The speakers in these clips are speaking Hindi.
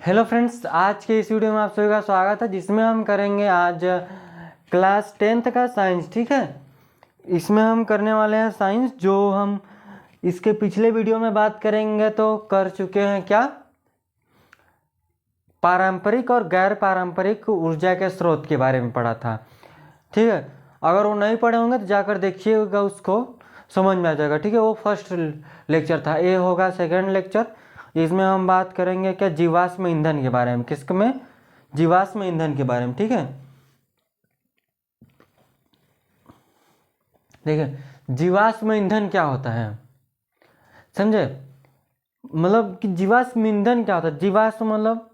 हेलो फ्रेंड्स, आज के इस वीडियो में आप सभी का स्वागत है जिसमें हम करेंगे आज क्लास 10th का साइंस। ठीक है, इसमें हम करने वाले हैं साइंस। जो हम इसके पिछले वीडियो में बात करेंगे तो कर चुके हैं क्या, पारंपरिक और गैर पारंपरिक ऊर्जा के स्रोत के बारे में पढ़ा था। ठीक है, अगर वो नहीं पढ़े होंगे तो जाकर देखिएगा, उसको समझ में आ जाएगा। ठीक है, वो फर्स्ट लेक्चर था, ये होगा सेकंड लेक्चर। इसमें हम बात करेंगे क्या, जीवाश्म ईंधन के बारे में। किसके में? जीवाश्म ईंधन के बारे में। ठीक है, देखिए जीवाश्म ईंधन क्या होता है, समझे? मतलब कि जीवाश्म ईंधन क्या होता है, जीवाश्म मतलब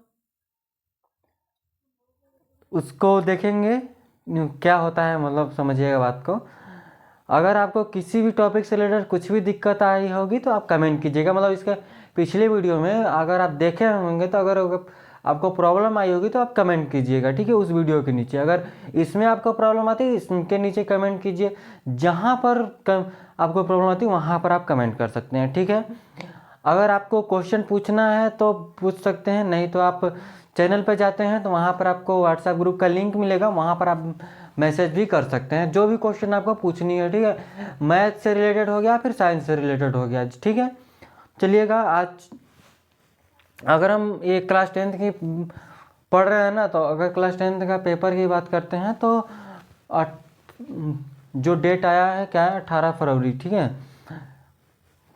उसको देखेंगे क्या होता है, मतलब समझिएगा बात को। अगर आपको किसी भी टॉपिक से रिलेटेड कुछ भी दिक्कत आई होगी तो आप कमेंट कीजिएगा। मतलब इसके पिछले वीडियो में अगर आप देखे होंगे तो अगर आपको प्रॉब्लम आई होगी तो आप कमेंट कीजिएगा। ठीक है, उस वीडियो के नीचे। अगर इसमें आपको प्रॉब्लम आती है इसके नीचे कमेंट कीजिए। जहाँ पर आपको प्रॉब्लम आती है वहाँ पर आप कमेंट कर सकते हैं। ठीक है, अगर आपको क्वेश्चन पूछना है तो पूछ सकते हैं, नहीं तो आप चैनल पर जाते हैं तो वहाँ पर आपको व्हाट्सएप ग्रुप का लिंक मिलेगा, वहाँ पर आप मैसेज भी कर सकते हैं। जो भी क्वेश्चन आपको पूछनी है, ठीक है, मैथ से रिलेटेड हो गया फिर साइंस से रिलेटेड हो गया। ठीक है, चलिएगा। आज अगर हम ये क्लास 10th की पढ़ रहे हैं ना, तो अगर क्लास 10th का पेपर की बात करते हैं तो जो डेट आया है क्या है, 18 फरवरी। ठीक है,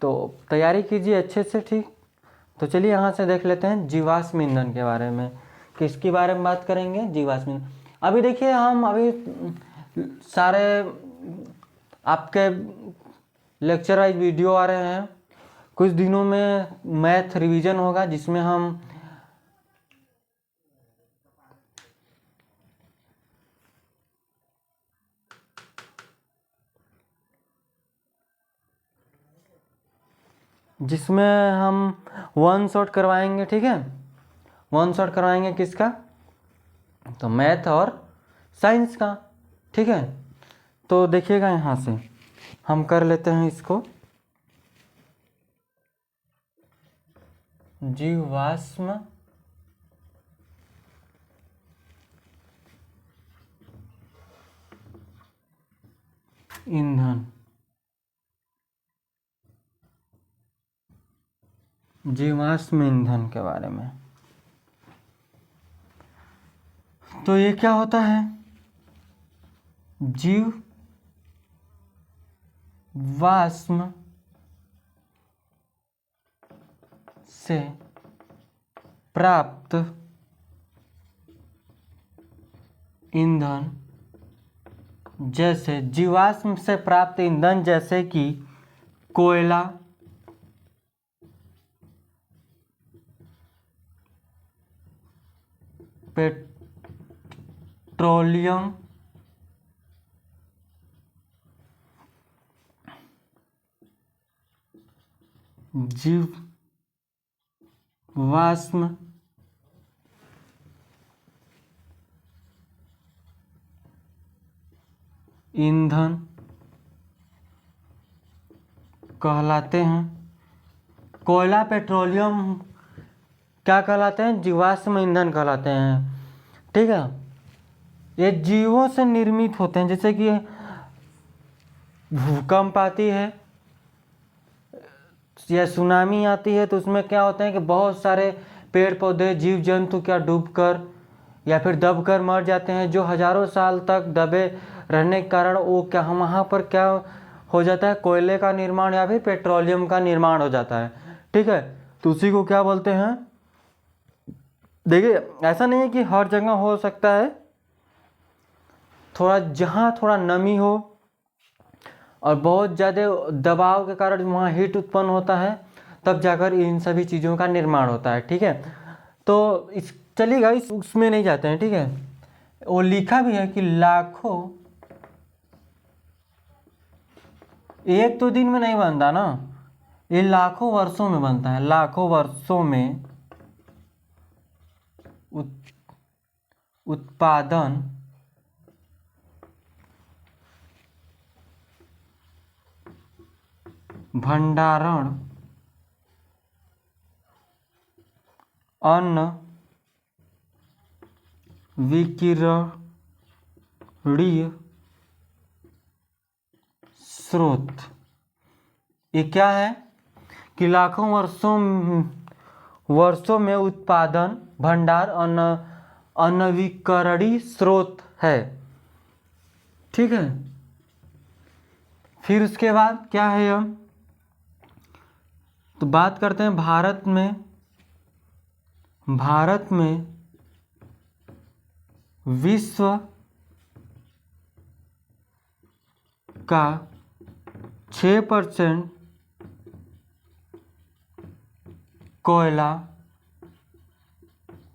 तो तैयारी कीजिए अच्छे से। ठीक, तो चलिए यहाँ से देख लेते हैं जीवाश्म ईंधन के बारे में। किसके बारे में बात करेंगे? जीवाश्म ईंधन। अभी देखिए, हम अभी सारे आपके लेक्चर वाइज वीडियो आ रहे हैं। कुछ दिनों में मैथ रिवीजन होगा जिसमें हम वन शॉट करवाएंगे। ठीक है, वन शॉट करवाएंगे किसका, तो मैथ और साइंस का। ठीक है, तो देखिएगा यहाँ से हम कर लेते हैं इसको। जीवाश्म ईंधन, जीवाश्म ईंधन के बारे में। तो ये क्या होता है, जीवाश्म से प्राप्त ईंधन, जैसे जीवाश्म से प्राप्त ईंधन जैसे कि कोयला, पेट्रोलियम, जीवाश्म ईंधन कहलाते हैं। कोयला, पेट्रोलियम क्या कहलाते हैं? जीवाश्म ईंधन कहलाते हैं। ठीक है, ये जीवों से निर्मित होते हैं। जैसे कि भूकंप आती है या सुनामी आती है तो उसमें क्या होता है कि बहुत सारे पेड़ पौधे, जीव जंतु क्या डूबकर या फिर दबकर मर जाते हैं, जो हजारों साल तक दबे रहने के कारण वो क्या, हम वहाँ पर क्या हो जाता है, कोयले का निर्माण या फिर पेट्रोलियम का निर्माण हो जाता है। ठीक है, तो उसी को क्या बोलते हैं। देखिए, ऐसा नहीं है कि हर जगह हो सकता है, थोड़ा जहाँ थोड़ा नमी हो और बहुत ज़्यादा दबाव के कारण वहाँ हीट उत्पन्न होता है, तब जाकर इन सभी चीज़ों का निर्माण होता है। ठीक है, तो इस चलिएगा, इस उसमें नहीं जाते हैं। ठीक है, वो लिखा भी है कि लाखों, एक तो दिन में नहीं बनता ना, ये लाखों वर्षों में बनता है। लाखों वर्षों में उत्पादन, भंडारण, अन्न विकिरणीय स्रोत। ये क्या है कि लाखों वर्षों में उत्पादन भंडार अनवीकरणीय स्रोत है। ठीक है, फिर उसके बाद क्या है हम तो बात करते हैं भारत में विश्व का 6% कोयला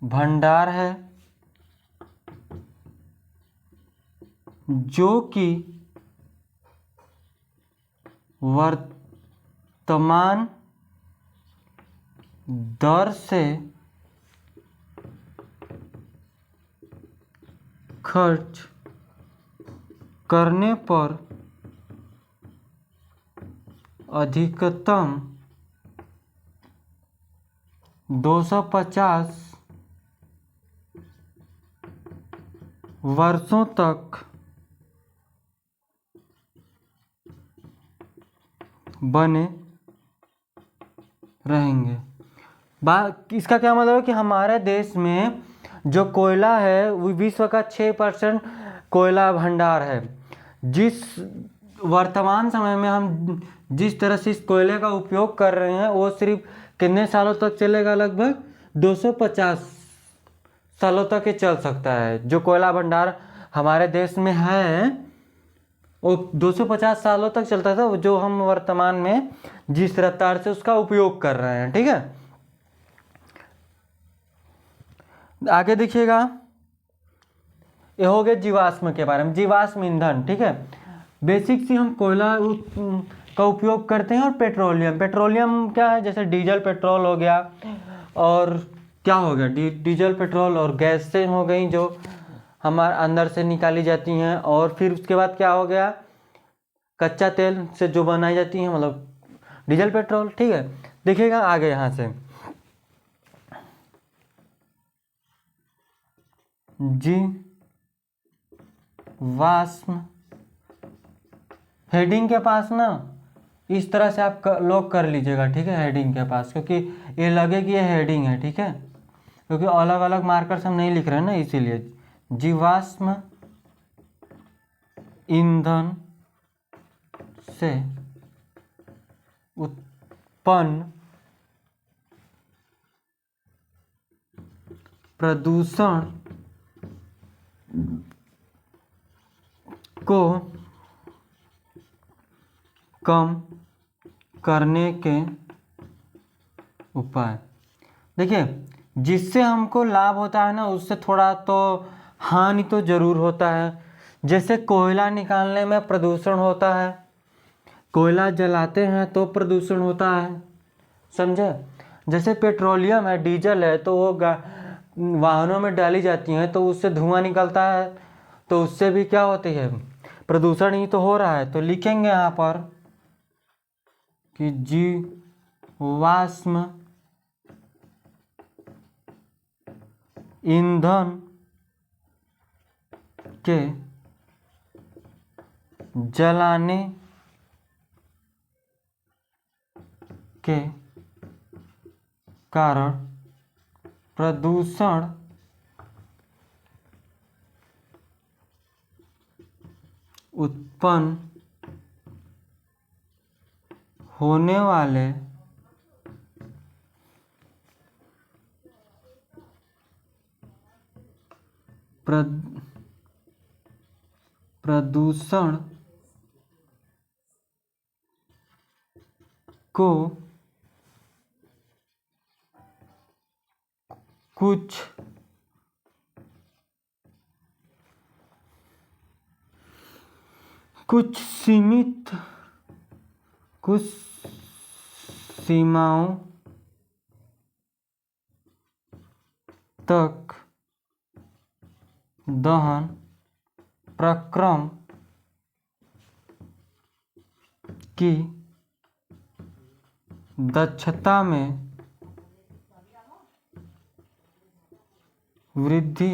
भंडार है, जो कि वर्तमान दर से खर्च करने पर अधिकतम 250 वर्षों तक बने रहेंगे। इसका क्या मतलब है कि हमारे देश में जो कोयला है वो विश्व का 6% कोयला भंडार है। जिस वर्तमान समय में हम जिस तरह से इस कोयले का उपयोग कर रहे हैं वो सिर्फ कितने सालों तक चलेगा, लगभग 250 सालों तक ये चल सकता है। जो कोयला भंडार हमारे देश में है वो 250 सालों तक चलता था, जो हम वर्तमान में जिस रफ्तार से उसका उपयोग कर रहे हैं। ठीक है, आगे देखिएगा, ये हो गया जीवाश्म के बारे में, जीवाश्म ईंधन। ठीक है, बेसिक सी हम कोयला का उपयोग करते हैं और पेट्रोलियम क्या है, जैसे डीजल पेट्रोल हो गया और क्या हो गया डीजल पेट्रोल और गैसें हो गई जो हमारे अंदर से निकाली जाती हैं। और फिर उसके बाद क्या हो गया, कच्चा तेल से जो बनाई जाती है, मतलब डीजल पेट्रोल। ठीक है, देखिएगा आगे यहाँ से जीवाश्म हेडिंग के पास ना इस तरह से आप लॉक कर लीजिएगा। ठीक है, हेडिंग के पास, क्योंकि ये लगे कि ये हेडिंग है। ठीक है, क्योंकि अलग अलग मार्कर से हम नहीं लिख रहे हैं ना, इसीलिए। जीवाश्म ईंधन से उत्पन्न प्रदूषण को कम करने के उपाय। देखिए, जिससे हमको लाभ होता है ना, उससे थोड़ा तो हानि तो जरूर होता है। जैसे कोयला निकालने में प्रदूषण होता है, कोयला जलाते हैं तो प्रदूषण होता है, समझे। जैसे पेट्रोलियम है, डीजल है, तो वो वाहनों में डाली जाती हैं तो उससे धुआं निकलता है, तो उससे भी क्या होती है, प्रदूषण ही तो हो रहा है। तो लिखेंगे यहाँ पर कि जीवाश्म ईंधन के जलाने के कारण प्रदूषण उत्पन्न होने वाले प्रदूषण को कुछ सीमाओं तक दहन प्रक्रम की दक्षता में वृद्धि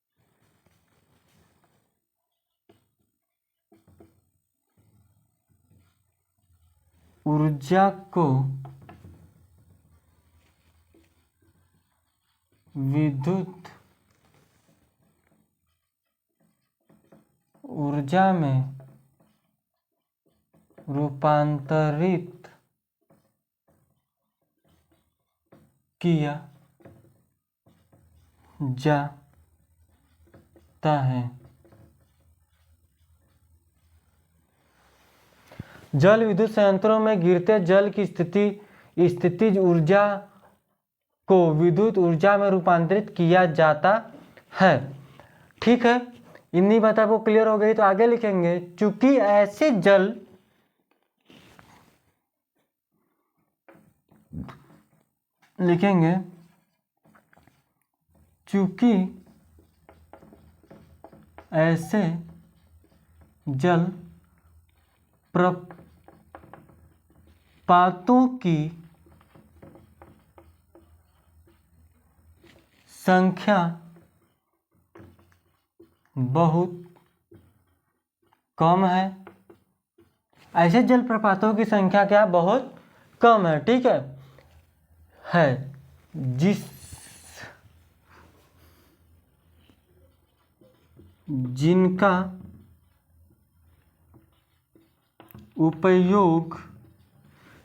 ऊर्जा को विद्युत ऊर्जा में रूपांतरित किया जाता है। जल विद्युत संयंत्रों में गिरते जल की स्थितिज ऊर्जा को विद्युत ऊर्जा में रूपांतरित किया जाता है। ठीक है, इतनी बात आपको क्लियर हो गई तो आगे लिखेंगे, चूंकि ऐसे जल लिखेंगे चूंकि ऐसे जल प्रपातों की संख्या बहुत कम है। ऐसे जलप्रपातों की संख्या क्या बहुत कम है। ठीक है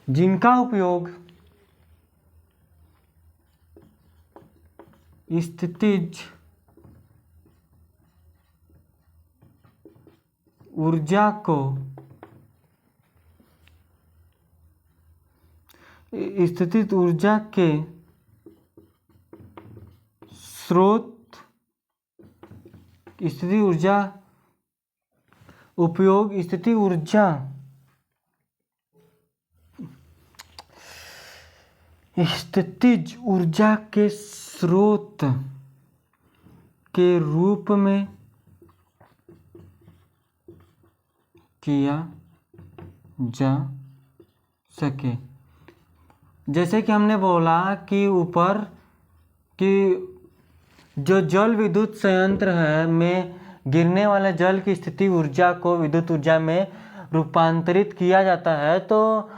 जिनका उपयोग स्थितिज ऊर्जा को स्थितिज ऊर्जा के स्रोत स्थितिज ऊर्जा उपयोग स्थितिज ऊर्जा के स्रोत के रूप में किया जा सके। जैसे कि हमने बोला कि ऊपर कि जो जल विद्युत संयंत्र है में गिरने वाले जल की स्थिति ऊर्जा को विद्युत ऊर्जा में रूपांतरित किया जाता है, तो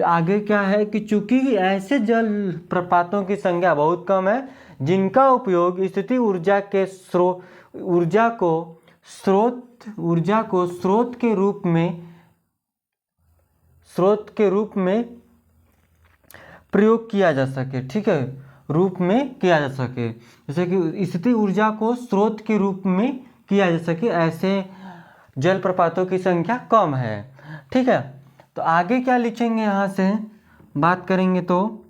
आगे क्या है कि चूंकि ऐसे जल प्रपातों की संख्या बहुत कम है जिनका उपयोग स्थिति ऊर्जा के ऊर्जा को स्रोत के रूप में प्रयोग किया जा सके। ठीक है, रूप में किया जा सके, जैसे कि स्थिति ऊर्जा को स्रोत के रूप में किया जा सके, ऐसे जल प्रपातों की संख्या कम है। ठीक है, तो आगे क्या लिखेंगे, यहाँ से बात करेंगे तो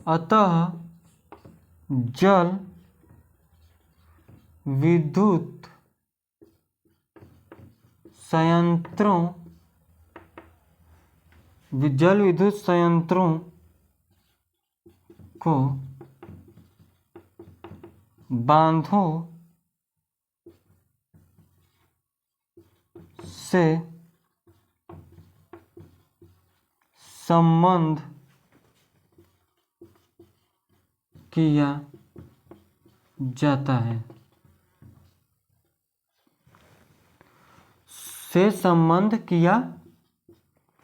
अतः जल विद्युत संयंत्रों को बांधों से संबंध किया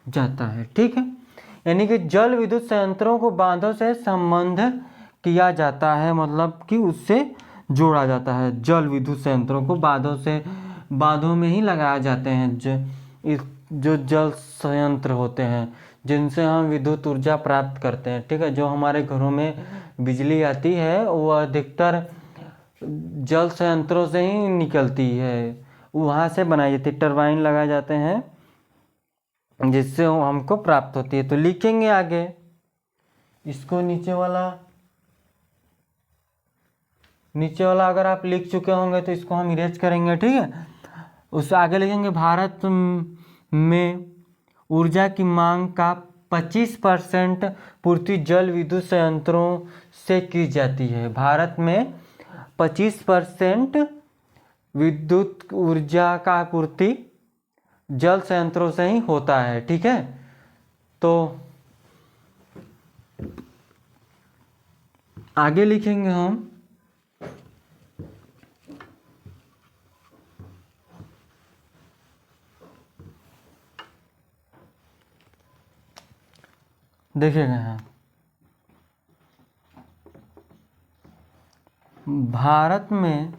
जाता है। ठीक है, यानी कि जल विद्युत संयंत्रों को बांधों से संबंध किया जाता है, मतलब कि उससे जोड़ा जाता है। जल विद्युत संयंत्रों को बांधों में ही लगाए जाते हैं, जो जल संयंत्र होते हैं जिनसे हम विद्युत ऊर्जा प्राप्त करते हैं। ठीक है, जो हमारे घरों में बिजली आती है वो अधिकतर जल संयंत्रों से ही निकलती है, वहाँ से बनाई जाती है, टरबाइन लगाए जाते हैं जिससे हमको प्राप्त होती है। तो लिखेंगे आगे इसको, नीचे वाला अगर आप लिख चुके होंगे तो इसको हम इरेज करेंगे। ठीक है, उससे आगे लिखेंगे भारत में ऊर्जा की मांग का 25% पूर्ति जल विद्युत संयंत्रों से की जाती है। भारत में 25% विद्युत ऊर्जा का आपूर्ति जल संयंत्रों से ही होता है। ठीक है, तो आगे लिखेंगे हम देखे गए हैं। भारत में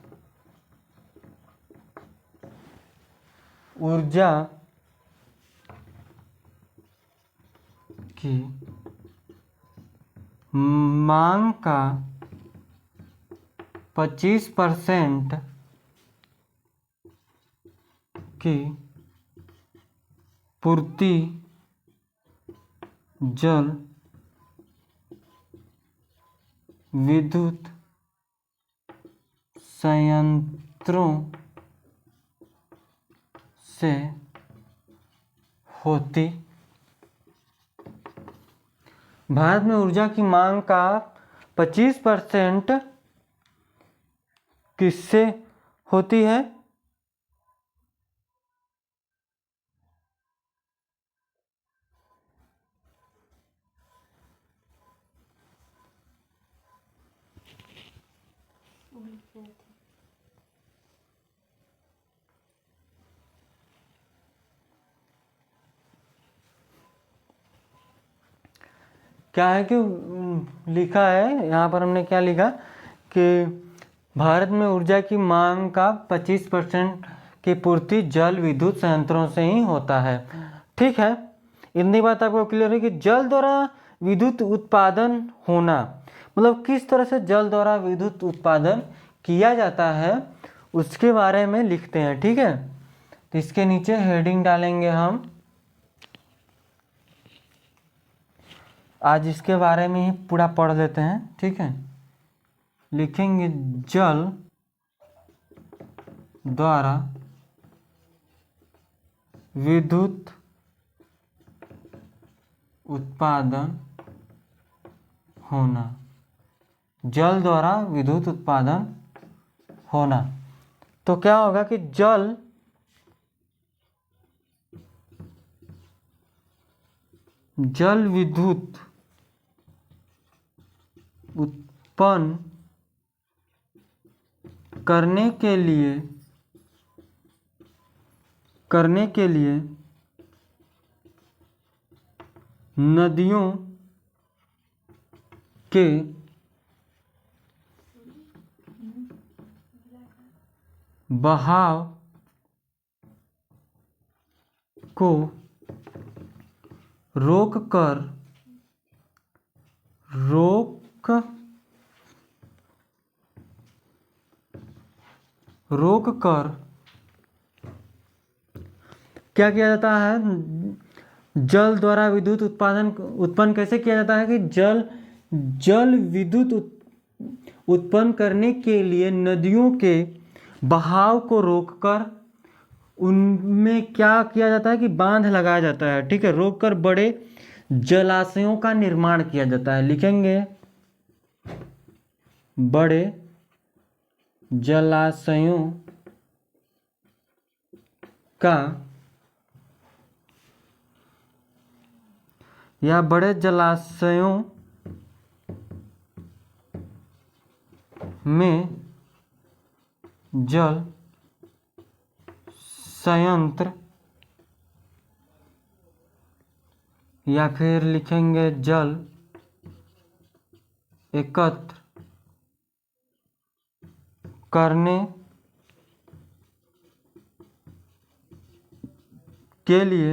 ऊर्जा की मांग का 25% की पूर्ति जल विद्युत संयंत्रों से होती। भारत में ऊर्जा की मांग का 25% किससे होती है? क्या है कि लिखा है यहाँ पर, हमने क्या लिखा कि भारत में ऊर्जा की मांग का 25% की पूर्ति जल विद्युत संयंत्रों से ही होता है। ठीक है, इतनी बात आपको क्लियर है कि जल द्वारा विद्युत उत्पादन होना, मतलब किस तरह से जल द्वारा विद्युत उत्पादन किया जाता है उसके बारे में लिखते हैं। ठीक है, तो इसके नीचे हेडिंग डालेंगे हम, आज इसके बारे में ही पूरा पढ़ लेते हैं। ठीक है, लिखेंगे जल द्वारा विद्युत उत्पादन होना, जल द्वारा विद्युत उत्पादन होना। तो क्या होगा कि जल विद्युत उत्पन्न करने के लिए नदियों के बहाव को रोककर क्या किया जाता है? जल द्वारा विद्युत उत्पन्न कैसे किया जाता है कि जल विद्युत उत्पन्न करने के लिए नदियों के बहाव को रोककर उनमें क्या किया जाता है कि बांध लगाया जाता है। ठीक है, रोककर बड़े जलाशयों का निर्माण किया जाता है। लिखेंगे बड़े जलाशयों का या बड़े जलाशयों में जल संयंत्र, या फिर लिखेंगे जल एकत्र करने के लिए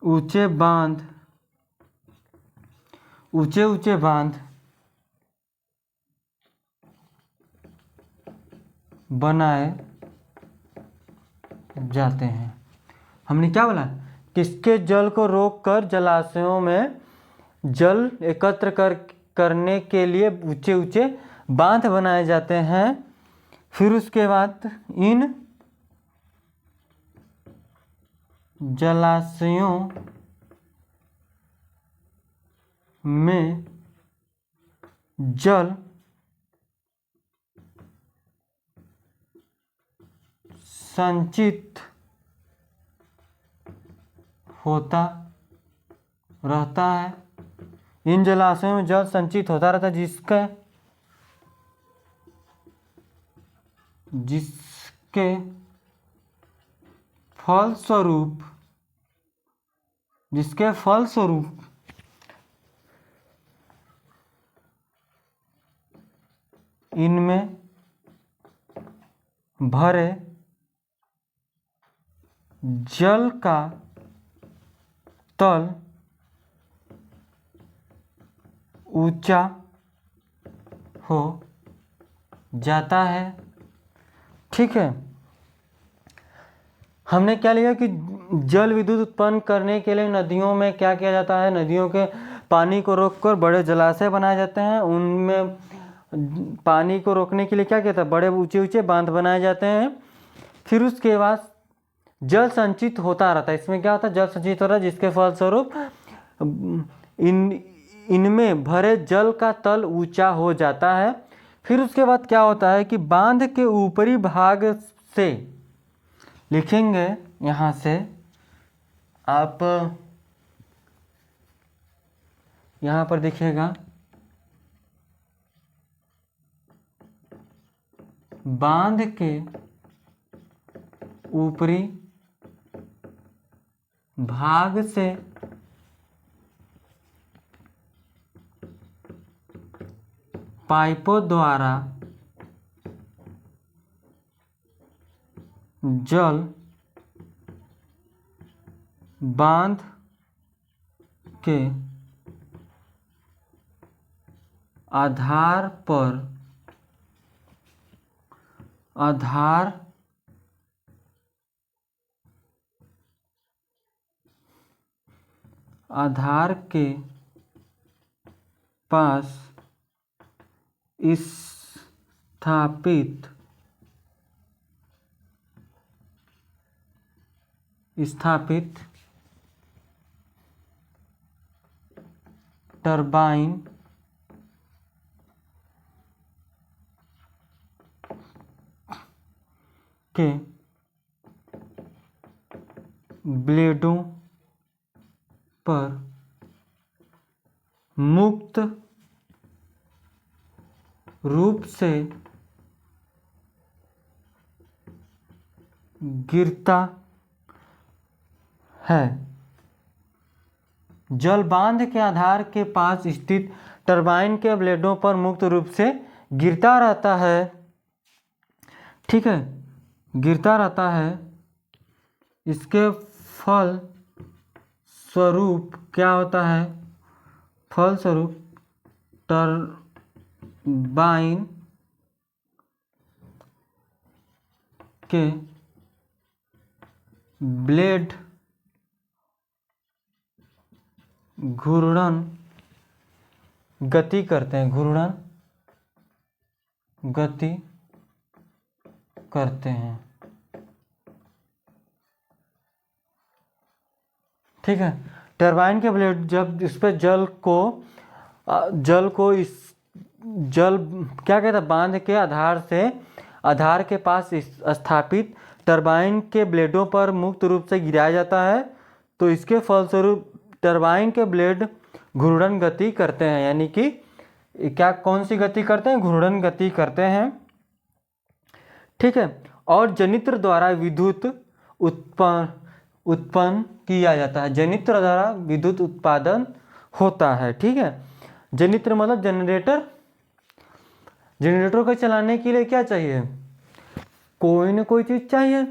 ऊंचे बांध बनाए जाते हैं। हमने क्या बोला? किसके जल को रोककर जलाशयों में जल एकत्र करने के लिए ऊंचे बांध बनाए जाते हैं। फिर उसके बाद इन जलाशयों में जल संचित होता रहता है। इन जलाशयों में जल संचित होता रहता है, जिसके फलस्वरूप इनमें भरे जल का तल ऊंचा हो जाता है। ठीक है, हमने क्या लिया कि जल विद्युत उत्पन्न करने के लिए नदियों में क्या किया जाता है, नदियों के पानी को रोककर बड़े जलाशय बनाए जाते हैं। उनमें पानी को रोकने के लिए क्या किया था, बड़े ऊंचे ऊंचे बांध बनाए जाते हैं। फिर उसके बाद जल संचित होता रहता है। इसमें क्या होता है, जल संचित हो रहा है, जिसके फलस्वरूप इनमें भरे जल का तल ऊंचा हो जाता है। फिर उसके बाद क्या होता है कि बांध के ऊपरी भाग से लिखेंगे, यहाँ से आप यहाँ पर देखिएगा, बांध के ऊपरी भाग से पाइपों द्वारा जल बांध के आधार के पास स्थापित टरबाइन के ब्लेडों पर मुक्त रूप से गिरता है। जल बांध के आधार के पास स्थित टरबाइन के ब्लेडों पर मुक्त रूप से गिरता रहता है। ठीक है, गिरता रहता है। इसके फल स्वरूप क्या होता है, फलस्वरूप टरबाइन के ब्लेड घूर्णन गति करते हैं, ठीक है। टरबाइन के ब्लेड जब इस पर जल क्या कहता है, बांध के आधार के पास स्थापित टरबाइन के ब्लेडों पर मुक्त रूप से गिराया जाता है, तो इसके फलस्वरूप टरबाइन के ब्लेड घूर्णन गति करते हैं। यानी कि कौन सी गति करते हैं, घूर्णन गति करते हैं। ठीक है, और जनित्र द्वारा विद्युत उत्पन्न किया जाता है। जनित्र द्वारा विद्युत उत्पादन होता है। ठीक है, जनित्र मतलब जनरेटर को चलाने के लिए क्या चाहिए, कोई ना कोई चीज चाहिए।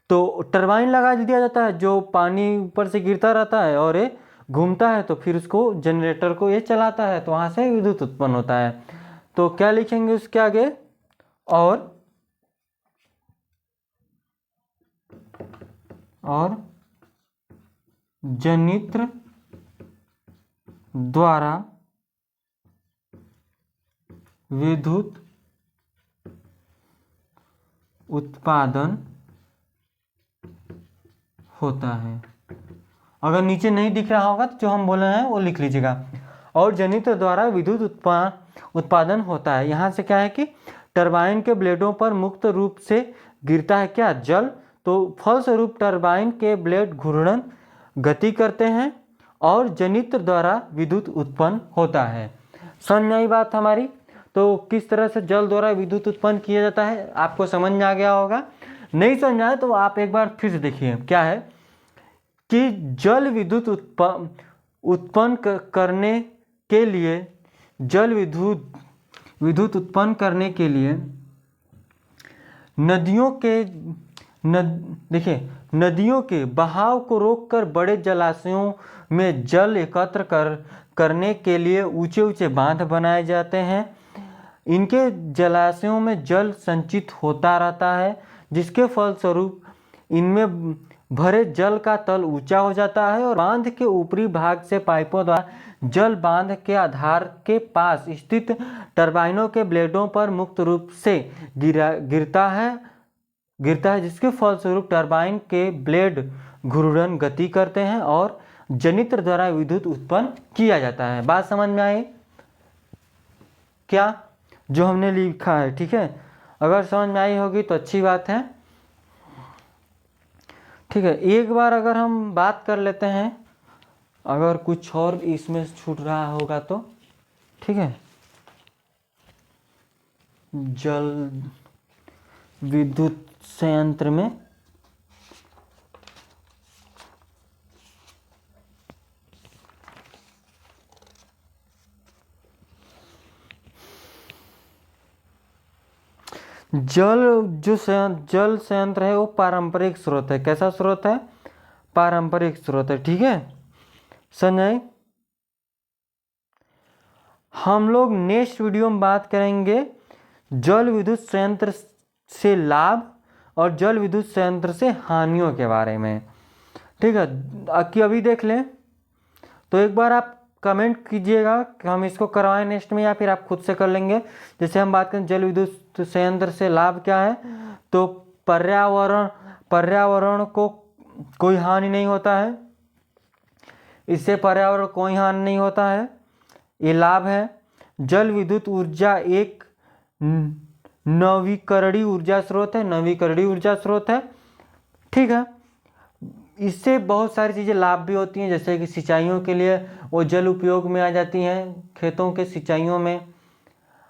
तो टरबाइन लगा दिया जाता है, जो पानी ऊपर से गिरता रहता है और ये घूमता है, तो फिर उसको जनरेटर को ये चलाता है, तो वहां से विद्युत उत्पन्न होता है। तो क्या लिखेंगे उसके आगे, और जनित्र द्वारा विद्युत उत्पादन होता है। अगर नीचे नहीं दिख रहा होगा तो जो हम बोले हैं वो लिख लीजिएगा। और जनित्र द्वारा विद्युत उत्पादन होता है। यहाँ से क्या है कि टरबाइन के ब्लेडों पर मुक्त रूप से गिरता है क्या, जल, तो फलस्वरूप टरबाइन के ब्लेड घूर्णन गति करते हैं और जनित्र द्वारा विद्युत उत्पन्न होता है। समझ में आई बात हमारी। तो किस तरह से जल द्वारा विद्युत उत्पन्न किया जाता है आपको समझ में आ गया होगा। नहीं समझ में आया तो आप एक बार फिर से देखिए क्या है कि जल विद्युत उत्पन्न करने के लिए जल विद्युत उत्पन्न करने के लिए देखिए नदियों के बहाव को रोककर बड़े जलाशयों में जल एकत्र करने के लिए ऊंचे ऊंचे बांध बनाए जाते हैं। इनके जलाशयों में जल संचित होता रहता है, जिसके फलस्वरूप इनमें भरे जल का तल ऊंचा हो जाता है और बांध के ऊपरी भाग से पाइपों द्वारा जल बांध के आधार के पास स्थित टरबाइनों के ब्लेडों पर मुक्त रूप से गिरता है, जिसके फलस्वरूप टरबाइन के ब्लेड घूर्णन गति करते हैं और जनित्र द्वारा विद्युत उत्पन्न किया जाता है। बात समझ में आई क्या जो हमने लिखा है? ठीक है, अगर समझ में आई होगी तो अच्छी बात है। ठीक है, एक बार अगर हम बात कर लेते हैं, अगर कुछ और इसमें छूट रहा होगा तो ठीक है। जल विद्युत संयंत्र में जल संयंत्र है वो पारंपरिक स्रोत है। कैसा स्रोत है? पारंपरिक स्रोत है। ठीक है, समझ? हम लोग नेक्स्ट वीडियो में बात करेंगे जल विद्युत संयंत्र से लाभ और जल विद्युत संयंत्र से हानियों के बारे में। ठीक है, कि अभी देख लें तो एक बार आप कमेंट कीजिएगा कि हम इसको करवाएं नेक्स्ट में या फिर आप खुद से कर लेंगे। जैसे हम बात करें जल विद्युत संयंत्र से लाभ क्या है, तो पर्यावरण को कोई हानि नहीं होता है, इससे पर्यावरण कोई हानि नहीं होता है, ये लाभ है। जल विद्युत ऊर्जा एक नवीकरणीय ऊर्जा स्रोत है। ठीक है, इससे बहुत सारी चीज़ें लाभ भी होती हैं, जैसे कि सिंचाइयों के लिए वो जल उपयोग में आ जाती हैं, खेतों के सिंचाइयों में,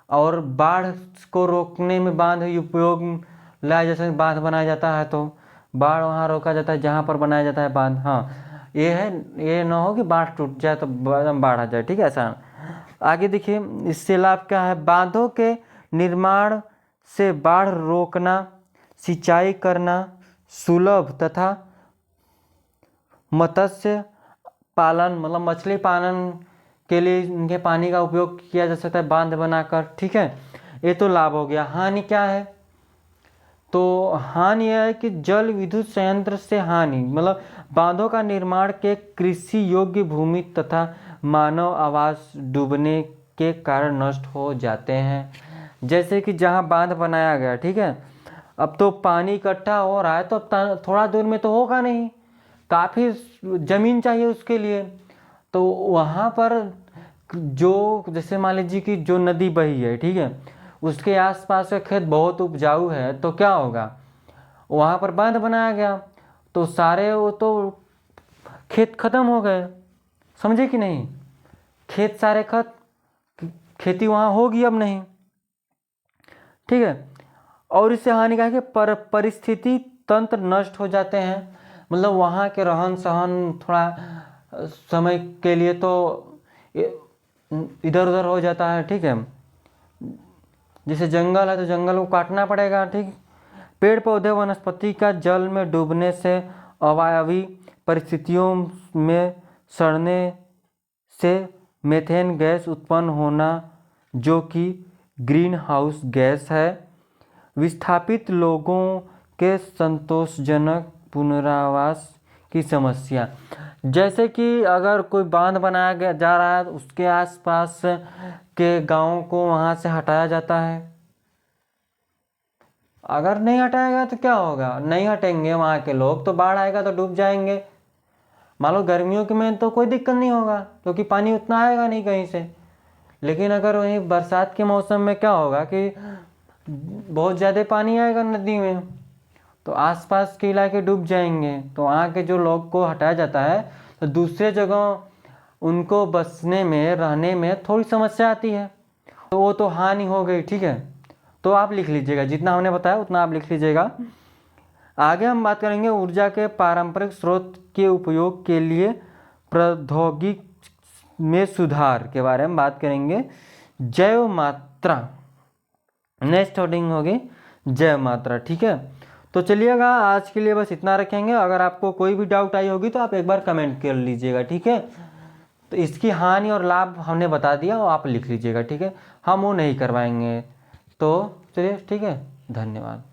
और बाढ़ को रोकने में बांध उपयोग लाया, जैसे बांध बनाया जाता है तो बाढ़ वहाँ रोका जाता है जहाँ पर बनाया जाता है बांध। हाँ, ये है, ये ना हो कि बाढ़ टूट जाए तो बाढ़ आ जाए। ठीक है, ऐसा। आगे देखिए, इससे लाभ क्या है? बांधों के निर्माण से बाढ़ रोकना, सिंचाई करना सुलभ तथा मत्स्य पालन मतलब मछली पालन के लिए इनके पानी का उपयोग किया जा सकता है बांध बनाकर। ठीक है, ये तो लाभ हो गया। हानि क्या है? तो हानि यह है कि जल विद्युत संयंत्र से हानि मतलब बांधों का निर्माण के कृषि योग्य भूमि तथा मानव आवास डूबने के कारण नष्ट हो जाते हैं। जैसे कि जहाँ बांध बनाया गया, ठीक है, अब तो पानी इकट्ठा हो रहा है तो अब थोड़ा दूर में तो होगा नहीं, काफ़ी ज़मीन चाहिए उसके लिए। तो वहाँ पर जो जैसे मान लीजिए कि जो नदी बही है, ठीक है, उसके आसपास का खेत बहुत उपजाऊ है, तो क्या होगा, वहाँ पर बांध बनाया गया तो सारे वो तो खेत खत्म हो गए। समझे कि नहीं? खेत सारे खेती वहाँ होगी अब नहीं। ठीक है, और इससे हानि क्या है कि परिस्थिति तंत्र नष्ट हो जाते हैं, मतलब वहाँ के रहन सहन थोड़ा समय के लिए तो इधर उधर हो जाता है। ठीक है, जैसे जंगल है तो जंगल को काटना पड़ेगा। ठीक, पेड़ पौधे वनस्पति का जल में डूबने से अवायवीय परिस्थितियों में सड़ने से मीथेन गैस उत्पन्न होना, जो कि ग्रीन हाउस गैस है। विस्थापित लोगों के संतोषजनक पुनरावास की समस्या, जैसे कि अगर कोई बांध बनाया गया जा रहा है तो उसके आसपास के गांवों को वहां से हटाया जाता है। अगर नहीं हटाएगा तो क्या होगा? नहीं हटेंगे वहाँ के लोग तो बाढ़ आएगा तो डूब जाएंगे। मान लो गर्मियों के में तो कोई दिक्कत नहीं होगा क्योंकि पानी उतना आएगा नहीं कहीं से, लेकिन अगर वहीं बरसात के मौसम में क्या होगा कि बहुत ज़्यादा पानी आएगा नदी में तो आसपास के इलाके डूब जाएंगे। तो वहाँ के जो लोग को हटाया जाता है तो दूसरे जगह उनको बसने में रहने में थोड़ी समस्या आती है, तो वो तो हानि हो गई, ठीक है। तो आप लिख लीजिएगा, जितना हमने बताया उतना आप लिख लीजिएगा। आगे हम बात करेंगे ऊर्जा के पारंपरिक स्रोत के उपयोग के लिए प्रौद्योगिकी में सुधार के बारे में बात करेंगे। जैव मात्रा, नेक्स्ट हेडिंग होगी जैव मात्रा, ठीक है। तो चलिएगा, आज के लिए बस इतना रखेंगे। अगर आपको कोई भी डाउट आई होगी तो आप एक बार कमेंट कर लीजिएगा, ठीक है। तो इसकी हानि और लाभ हमने बता दिया, वो आप लिख लीजिएगा, ठीक है। हम वो नहीं करवाएंगे। तो चलिए, ठीक है, धन्यवाद।